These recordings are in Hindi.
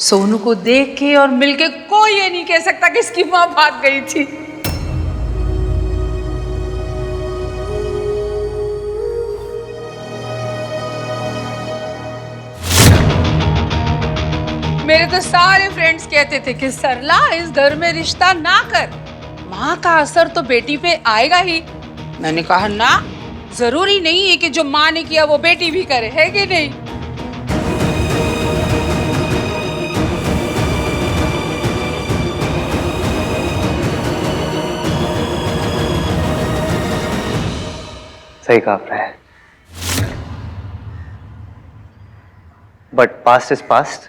सोनू को देख के और मिलके कोई ये नहीं कह सकता कि इसकी मां भाग गई थी। मेरे तो सारे फ्रेंड्स कहते थे कि सरला इस घर में रिश्ता ना कर, माँ का असर तो बेटी पे आएगा ही। मैंने कहा ना, जरूरी नहीं है कि जो माँ ने किया वो बेटी भी करे, है कि नहीं? सही कहा आपने, बट पास्ट इज पास्ट।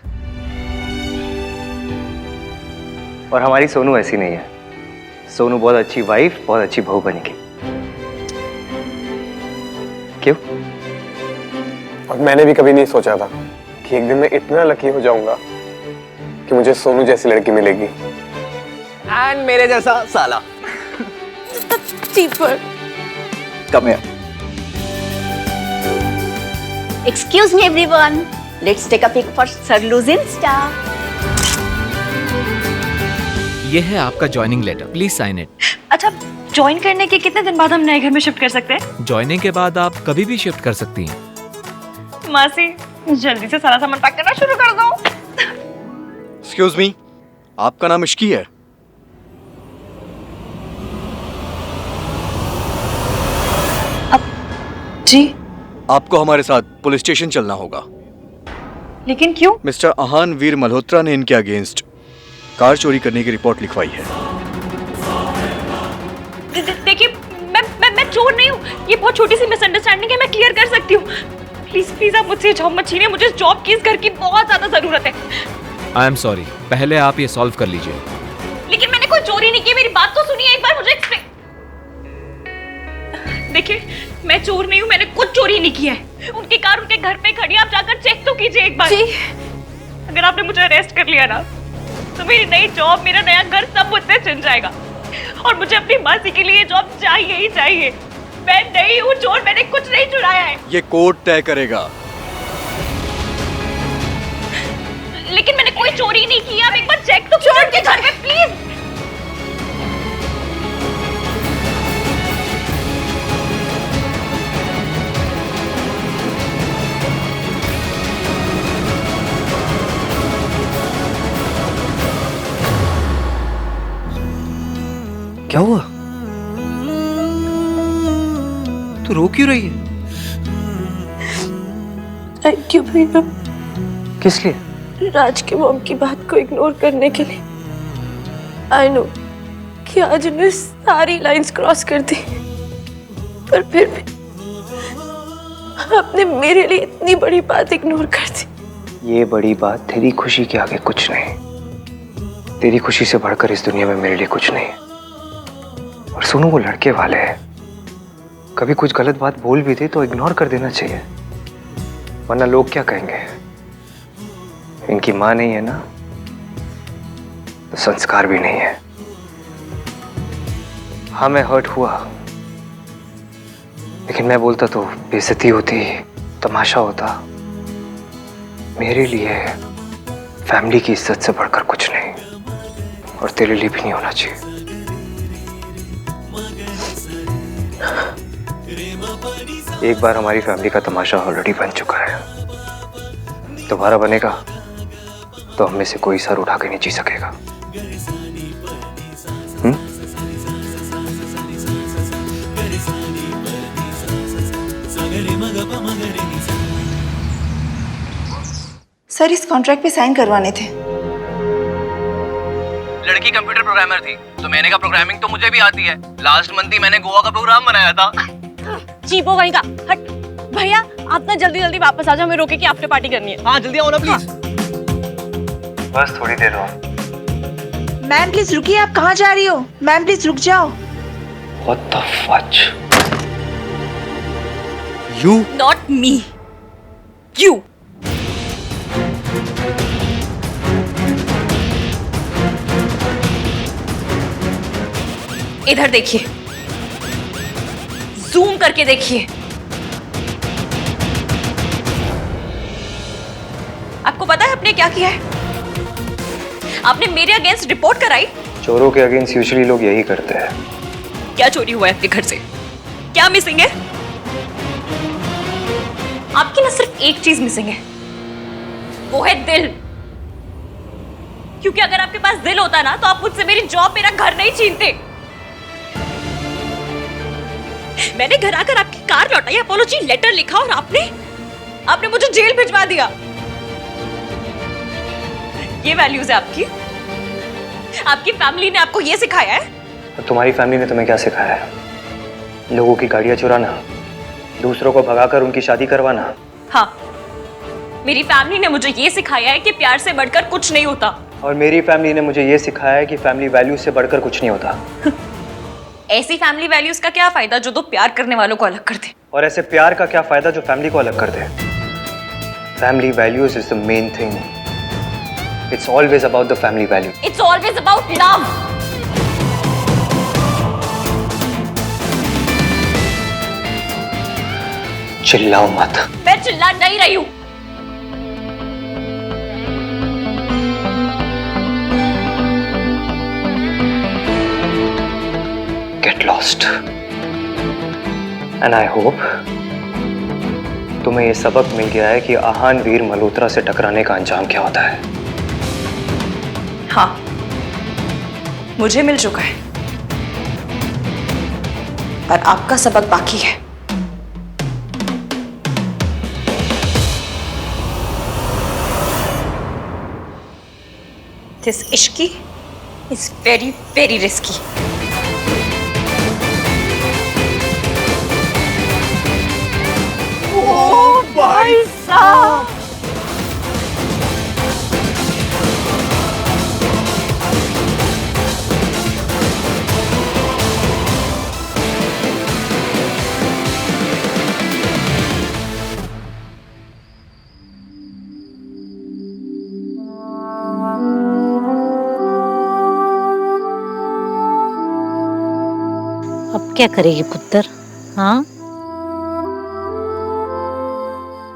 और हमारी सोनू ऐसी नहीं है। सोनू बहुत अच्छी वाइफ, बहुत अच्छी बहू बनेगी। क्यों? और मैंने भी कभी नहीं सोचा था कि एक दिन मैं इतना लकी हो जाऊंगा कि मुझे सोनू जैसी लड़की मिलेगी। एंड मेरे जैसा साला। Cheaper. Come here. Excuse me everyone. Let's take a pic for Sarlu's Insta. ये है आपका joining letter, please sign it. अच्छा, ज्वाइन करने के कितने दिन बाद हम नए घर में शिफ्ट कर सकते हैं? ज्वाइनिंग के बाद आप कभी भी शिफ्ट कर सकती हैं। मासी, जल्दी से सारा सामान पैक करना शुरू कर दो। एक्सक्यूज मी, आपका नाम इश्की है? जी। आपको हमारे साथ पुलिस स्टेशन चलना होगा। लेकिन क्यों? मिस्टर आहान वीर मल्होत्रा ने इनके अगेंस्ट कार चोरी करने की रिपोर्ट लिखवाई है। देखिए, मैं चोर नहीं हूँ। ये बहुत छोटी सी मिसअंडरस्टैंडिंग है, मैं क्लियर कर सकती हूँ। प्लीज प्लीज आप मुझसे जॉब मत छीनिए, मुझे जॉब की इस घर की बहुत ज्यादा जरूरत है। आई एम सॉरी, पहले आप ये सॉल्व कर लीजिए। लेकिन मैंने कोई चोरी नहीं की, मेरी बात तो सुनिए एक बार, मुझे एक्सप्लेन। देखिए, मैं चोर नहीं हूँ, मैंने कुछ चोरी नहीं किया है। उनकी कार उनके घर पे खड़ी है, आप जाकर चेक तो कीजिए एक बार। जी। अगर आपने मुझे अरेस्ट कर लिया ना, तो मेरी नई जॉब, मेरा नया घर सब मुझसे छिन जाएगा। और मुझे अपनी मासी के लिए जॉब चाहिए ही चाहिए। मैं नहीं हूँ चोर, मैंने कुछ नहीं चुराया है। ये कोर्ट तय करेगा। लेकिन मैंने कोई चोरी नहीं की, आप एक बार चेक तो कीजिए उनके घर पे प्लीज। क्या हुआ? तू रो क्यों रही है? थैंक यू भैया, किस लिए? राज के मॉम की बात को इग्नोर करने के लिए। आई नो कि आज उन्हें सारी लाइंस क्रॉस कर दी, पर फिर भी आपने मेरे लिए इतनी बड़ी बात इग्नोर कर दी। ये बड़ी बात तेरी खुशी के आगे कुछ नहीं। तेरी खुशी से बढ़कर इस दुनिया में मेरे लिए कुछ नहीं। और सुनो, वो लड़के वाले हैं, कभी कुछ गलत बात बोल भी दे तो इग्नोर कर देना चाहिए, वरना लोग क्या कहेंगे। इनकी मां नहीं है ना, तो संस्कार भी नहीं है। हाँ, मैं हर्ट हुआ, लेकिन मैं बोलता तो बेइज्जती होती, तमाशा होता। मेरे लिए फैमिली की इज्जत से बढ़कर कुछ नहीं, और तेरे लिए भी नहीं होना चाहिए। एक बार हमारी फैमिली का तमाशा ऑलरेडी बन चुका है, दोबारा बनेगा तो हम में से कोई सर उठा के नहीं जी सकेगा। सर, इस कॉन्ट्रैक्ट पे साइन करवाने थे। लड़की कंप्यूटर प्रोग्रामर थी, तो मैंने कहा प्रोग्रामिंग तो मुझे भी आती है। लास्ट मंथ ही मैंने गोवा का प्रोग्राम बनाया था। चीपो वहीं का हट। भैया, आप ना जल्दी जल्दी वापस आ जाओ, मैं रोके की आफ्टर पार्टी करनी है। हाँ, जल्दी आओ ना प्लीज। बस थोड़ी देर और। मैम प्लीज रुकिए, आप कहाँ जा रही हो? मैम प्लीज रुक जाओ। What the fudge? You? Not me. You. इधर देखिए, जूम करके देखिए। आपको पता है आपने क्या किया है? आपने मेरे अगेंस्ट रिपोर्ट कराई? चोरों के अगेंस्ट यूजुअली लोग यही करते हैं। क्या चोरी हुआ है आपके घर से? क्या मिसिंग है? आपकी ना सिर्फ एक चीज मिसिंग है, वो है दिल। क्योंकि अगर आपके पास दिल होता ना तो आप मुझसे मेरी जॉब, मेरा घर नहीं छीनते। मैंने घर आकर आपकी कार लौटाई, अपॉलॉजी लेटर लिखा और आपने मुझे जेल भिजवा दिया। ये वैल्यूज है आपकी? आपकी फैमिली ने आपको ये सिखाया है? और तुम्हारी फैमिली ने तुम्हें क्या सिखाया है? लोगों की गाड़ियां चुराना, दूसरों को भगाकर उनकी शादी करवाना। हाँ, मेरी फैमिली ने मुझे ये सिखाया है कि प्यार से बढ़कर कुछ नहीं होता। और मेरी फैमिली ने मुझे ये सिखाया है कि फैमिली वैल्यूज से बढ़कर कुछ नहीं होता। ऐसी फैमिली वैल्यूज का क्या फायदा जो दो प्यार करने वालों को अलग कर दे? और ऐसे प्यार का क्या फायदा जो फैमिली को अलग कर दे? Family values is the main thing. It's always about the family value. It's always about love. चिल्लाओ मत। मैं चिल्ला नहीं रही हूं। Get lost. And I hope तुम्हें ये सबक मिल गया है कि आहान वीर मल्होत्रा से टकराने का अंजाम क्या होता है। हाँ, मुझे मिल चुका है, पर आपका सबक बाकी है। This ishki is very, very risky. Oh, भाई साहब! अब क्या करेगी पुत्र? हाँ,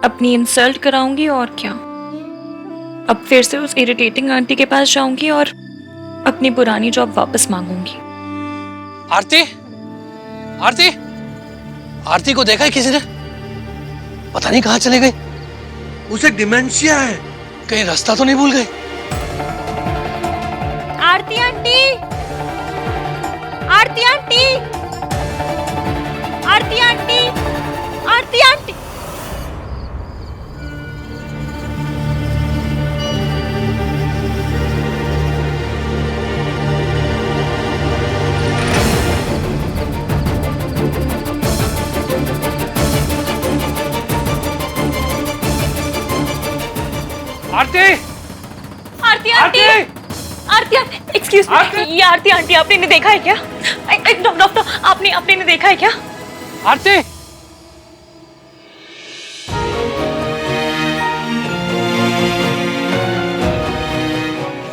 अपनी इंसल्ट कराऊंगी और क्या। अब फिर से उस इरिटेटिंग आंटी के पास जाऊंगी और अपनी पुरानी जॉब वापस मांगूंगी। आरती, आरती, आरती को देखा है किसी ने? पता नहीं कहाँ चले गई। उसे डिमेंशिया है, कहीं रास्ता तो नहीं भूल गई। आरती आंटी, आरती आंटी, आरती आंटी, आरती आंटी। आरती, आरती आंटी, आरती आंटी, एक्सक्यूज मी, ये आरती आंटी आपने इन्हें देखा है क्या? डॉक्टर, आपने इन्हें देखा है क्या? आरती,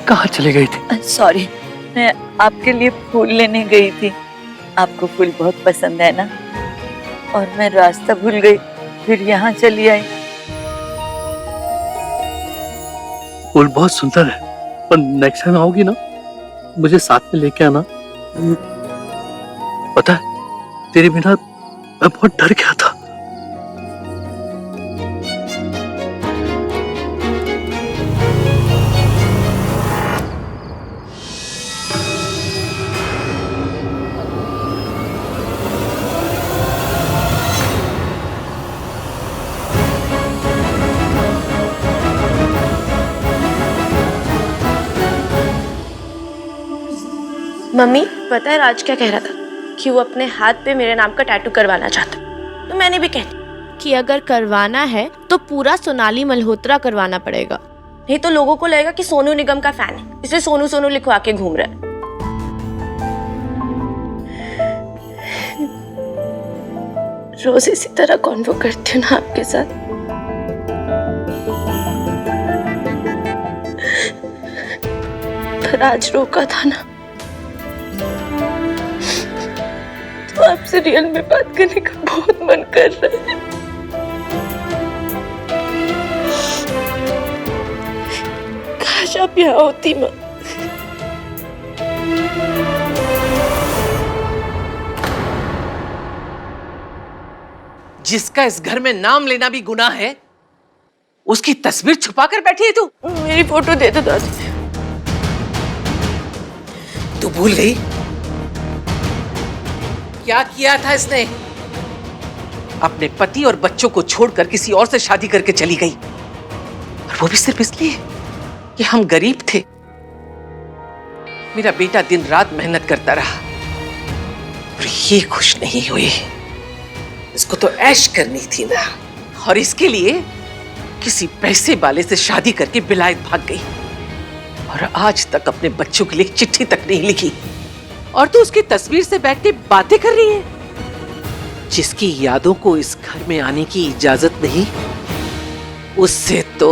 कहाँ चली गई थी? सॉरी, मैं आपके लिए फूल लेने गई थी। आपको फूल बहुत पसंद है ना, और मैं रास्ता भूल गई, फिर यहाँ चली आई। फूल बहुत सुंदर है, पर नेक्स्ट टाइम आओगी ना, मुझे साथ में लेके आना। पता है, तेरे बिना मैं बहुत डर गया था। मम्मी, पता है राज क्या कह रहा था? कि वो अपने हाथ पे मेरे नाम का टैटू करवाना चाहता। तो मैंने भी कह दिया कि अगर करवाना है तो पूरा सोनाली मल्होत्रा करवाना पड़ेगा, नहीं तो लोगों को लगेगा कि सोनू निगम का फैन है, इसलिए सोनू सोनू लिखवा के घूम रहा है। रोज इसी तरह कॉन्वो करती हूँ ना आपके साथ। पर आज रोका था ना, तो आपसे रियल में बात करने का बहुत मन कर रहा है। काश आप यहाँ होती माँ। जिसका इस घर में नाम लेना भी गुनाह है, उसकी तस्वीर छुपा कर बैठी है तू। मेरी फोटो दे दो दादी। तू भूल गई क्या किया था इसने? अपने पति और बच्चों को छोड़कर किसी और से शादी करके चली गई, और वो भी सिर्फ इसलिए कि हम गरीब थे। मेरा बेटा दिन रात मेहनत करता रहा और ये खुश नहीं हुई। इसको तो ऐश करनी थी ना, और इसके लिए किसी पैसे वाले से शादी करके विलायत भाग गई, और आज तक अपने बच्चों के लिए एक चिट्ठी तक नहीं लिखी। और तू उसकी तस्वीर से बैठ के बातें कर रही है। जिसकी यादों को इस घर में आने की इजाजत नहीं, उससे तो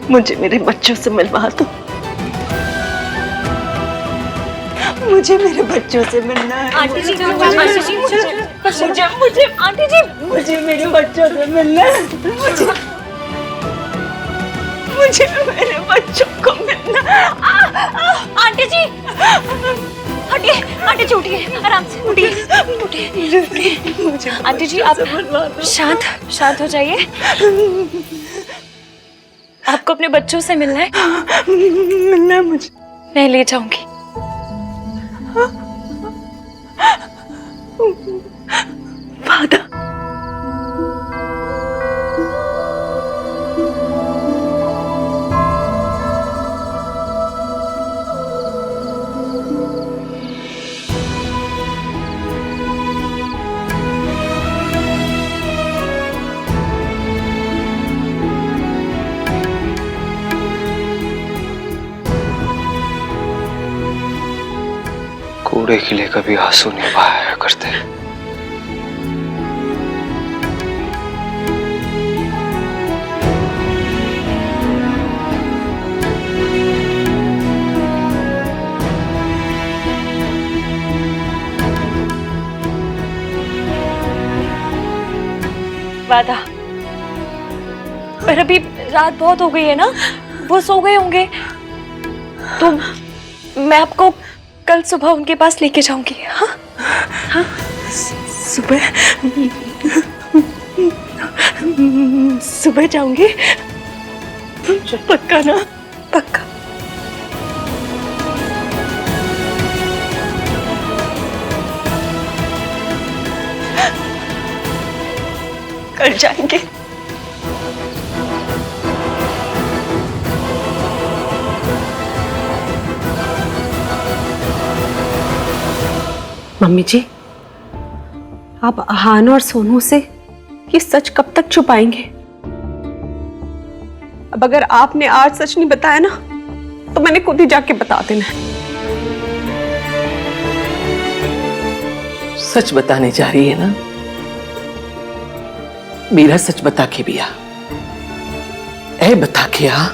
मुझे मेरे बच्चों से मिलवा दो। मुझे मेरे बच्चों से मिलना है। आंटी जी, मुझे आंटी जी मुझे मेरे बच्चों से मिलना है। मुझे मेरे बच्चों को मिलना है। आंटी जी, हटिए, आंटी जी उठिए, आराम से उठिए। आंटी जी आप शांत हो जाइए। आपको अपने बच्चों से मिलना है? मिलना है मुझे। मैं ले जाऊंगी। वादा। कूड़े के लिए कभी आंसू नहीं बहाया करते। वादा, पर अभी रात बहुत हो गई है ना, वो सो गए होंगे, तो मैं आपको कल सुबह उनके पास लेके जाऊंगी। हाँ हाँ, सुबह जाऊंगी, पक्का ना? पक्का। कल जाएंगे। मम्मी जी, आप अहान और सोनू से ये सच कब तक छुपाएंगे? अब अगर आपने आज सच नहीं बताया ना, तो मैंने खुद ही जाके बता देना है। सच बताने जा रही है ना? मेरा सच बता के भी आ, बता के आ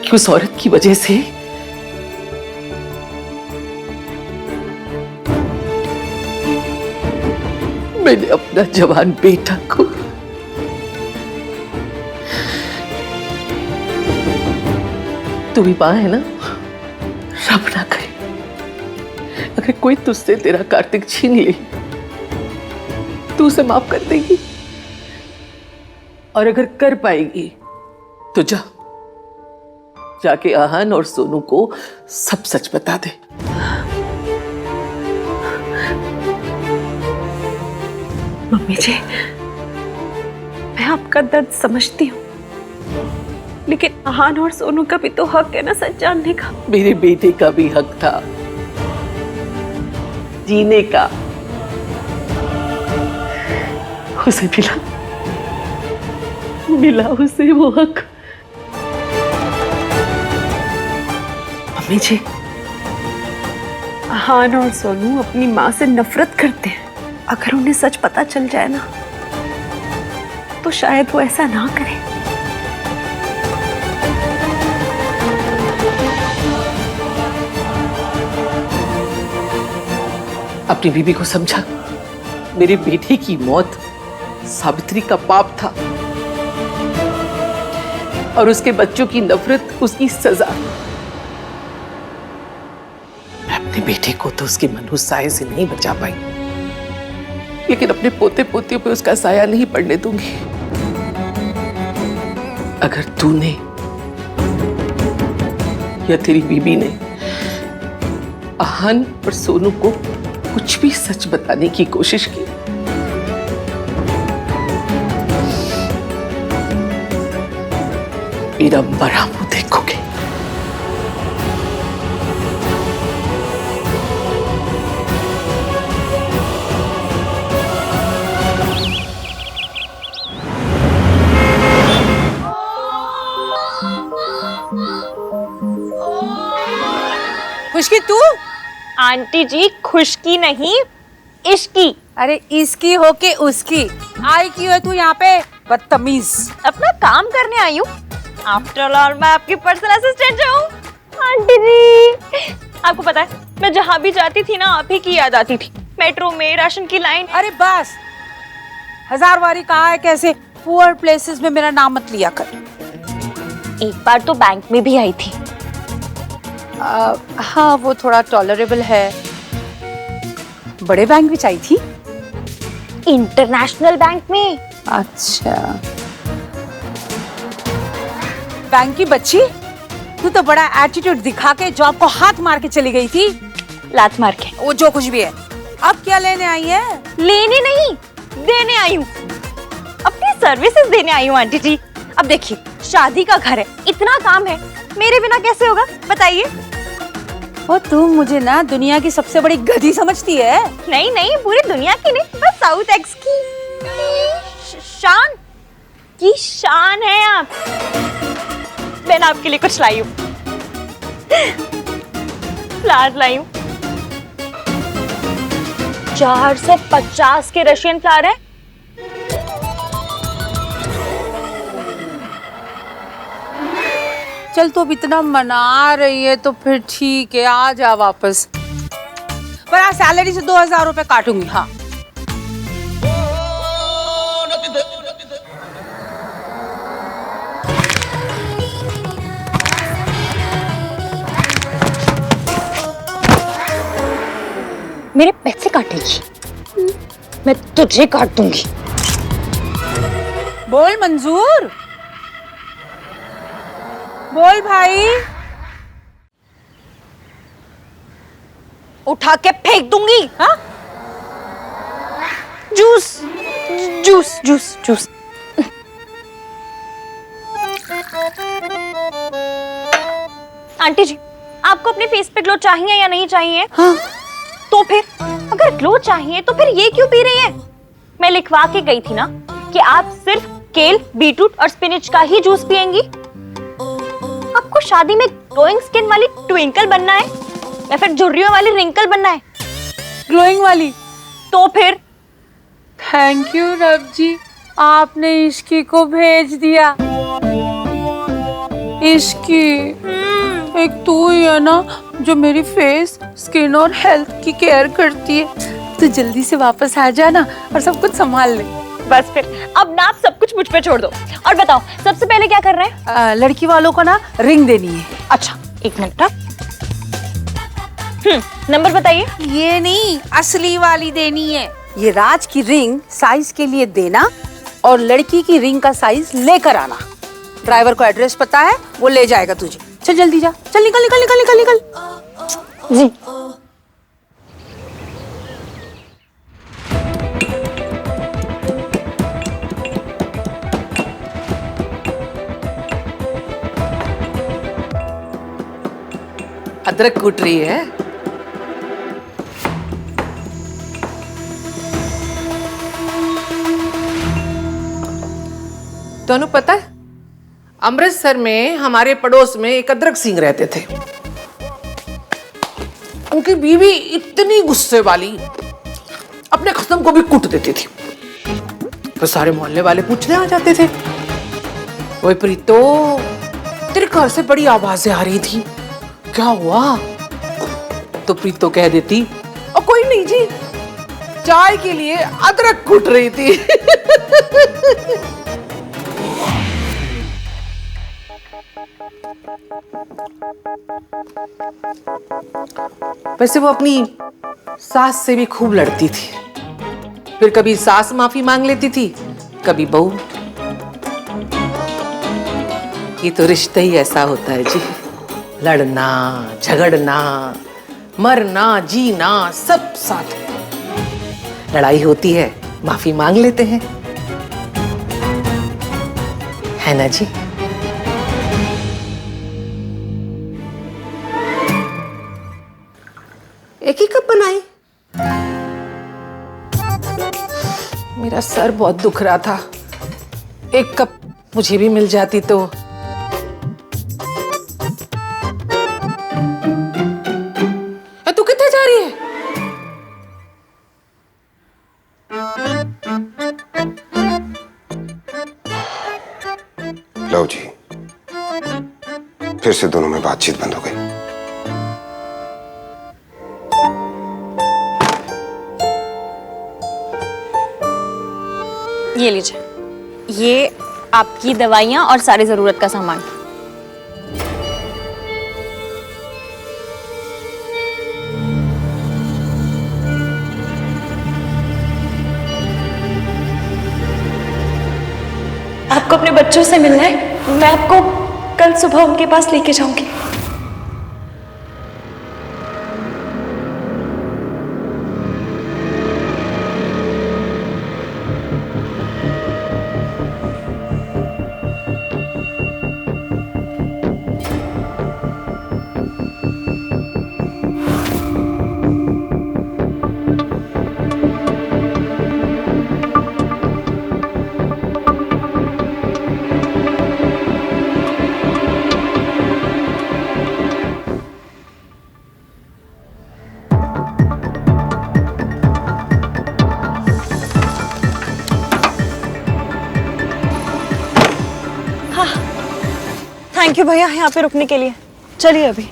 कि उस औरत की वजह से मैंने अपना जवान बेटा को तू भी मां है ना? रब ना करे अगर कोई तुझसे तेरा कार्तिक छीन ले, तू उसे माफ कर देगी? और अगर कर पाएगी तो जाके आहान और सोनू को सब सच बता दे। मम्मी जी, मैं आपका दर्द समझती हूँ, लेकिन आहान और सोनू का भी तो हक है ना सच जानने का। मेरे बेटे का भी हक था जीने का, उसे मिला उसे वो हक। मम्मी जी, आहान और सोनू अपनी माँ से नफरत करते हैं, अगर उन्हें सच पता चल जाए ना तो शायद वो ऐसा ना करे। अपनी बीबी को समझा, मेरी बेटी की मौत सावित्री का पाप था और उसके बच्चों की नफरत उसकी सजा। मैं अपने बेटे को तो उसके मनहूस साये से नहीं बचा पाई, लेकिन अपने पोते पोतियों पे उसका साया नहीं पड़ने दूंगी। अगर तूने या तेरी बीबी ने आहान और सोनू को कुछ भी सच बताने की कोशिश की, मेरा मरा मुंह देखोगे। खुशकी तू? आंटी जी खुशकी नहीं, इश्की। अरे इसकी हो के उसकी आई क्यों है तू यहाँ पे, बदतमीज। अपना काम करने आई हूँ। आफ्टर ऑल मैं आपकी पर्सनल असिस्टेंट जो हूँ। आंटी जी आपको पता है मैं जहाँ भी जाती थी ना आप ही की याद आती थी। मेट्रो में, राशन की लाइन। अरे बस, 1000 बारी कहा है कैसे पुअर प्लेसेस में मेरा नाम मत लिया कर। एक बार तो बैंक में भी आई थी। हाँ वो थोड़ा टॉलरेबल है। बड़े बैंक में आई थी? इंटरनेशनल बैंक में। अच्छा, बैंक की बच्ची, तू तो बड़ा एटीट्यूड दिखा के जॉब को हाथ मार के चली गई थी। लात मार के। वो जो कुछ भी है, अब क्या लेने आई है? लेने नहीं, देने आई हूँ। अपनी सर्विसेज देने आई हूँ आंटी जी। अब देखिए शादी का घर है, इतना काम है, मेरे बिना कैसे होगा बताइए। वो तू मुझे ना दुनिया की सबसे बड़ी गधी समझती है? नहीं नहीं, पूरी दुनिया की नहीं, बस साउथ एक्स की शान की शान है आप। मैंने आपके लिए कुछ लाई हूँ, फ्लावर लाई हूँ। 450 के रशियन फ्लावर है। चल तो अब इतना मना रही है तो फिर ठीक है, आ जा वापस। पर आज सैलरी से 2000 रुपए काटूंगी। हाँ मेरे पैसे काटेगी, मैं तुझे काट दूंगी। बोल मंजूर, बोल भाई। उठा के फेंक दूंगी। हाँ? Juice juice juice juice. Aunty ji आपको अपने फेस पे ग्लो चाहिए या नहीं चाहिए? हाँ। तो फिर अगर ग्लो चाहिए तो फिर ये क्यों पी रही है? मैं लिखवा के गई थी ना कि आप सिर्फ केल, बीटरूट और स्पिनच का ही जूस पिएंगी। आपको शादी में ग्लोइंग स्किन वाली ट्विंकल बनना है या फिर झुर्रियों वाली रिंकल बनना है? ग्लोइंग वाली। तो फिर थैंक यू रब जी, आपने इश्की को भेज दिया। इश्की, एक तू ही है ना जो मेरी फेस, स्किन और हेल्थ की केयर करती है। तू जल्दी से वापस आ जाना और सब कुछ संभाल ले। बस फिर अब ना आप सब कुछ मुझ पे छोड़ दो और बताओ सबसे पहले क्या कर रहे हैं? लड़की वालों को ना रिंग देनी है। अच्छा एक मिनट। नंबर बताइए। ये नहीं, असली वाली देनी है। ये राज की रिंग साइज के लिए देना और लड़की की रिंग का साइज लेकर आना। ड्राइवर को एड्रेस पता है, वो ले जाएगा तुझे। चल जल्दी जा, चल निकल निकल निकल निकल निकल। जी अदरक कूट रही है। दोनों पता है अमृतसर में हमारे पड़ोस में एक अदरक सिंह रहते थे। उनकी बीवी इतनी गुस्से वाली, अपने खसम को भी कूट देती थी। तो सारे मोहल्ले वाले पूछने आ जाते थे, ओए प्रीतो, तेरे घर से बड़ी आवाजें आ रही थी, क्या हुआ? तो प्रीतो कह देती, और कोई नहीं जी, चाय के लिए अदरक कूट रही थी। वैसे वो अपनी सास से भी खूब लड़ती थी। फिर कभी सास माफी मांग लेती थी, कभी बहू। ये तो रिश्ता ही ऐसा होता है जी, लड़ना, झगड़ना, मरना, जीना, सब साथ में। लड़ाई होती है, माफी मांग लेते हैं, है ना जी? एक ही कप बनाई? मेरा सर बहुत दुख रहा था, एक कप मुझे भी मिल जाती तो। तू कितने जा रही है? लो जी, फिर से दोनों में बातचीत बंद हो गई। ये लीजिए, ये आपकी दवाइयाँ और सारी ज़रूरत का सामान। आपको अपने बच्चों से मिलना है, मैं आपको कल सुबह उनके पास लेके जाऊंगी। थैंक यू भैया यहाँ पे रुकने के लिए। चलिए अभी।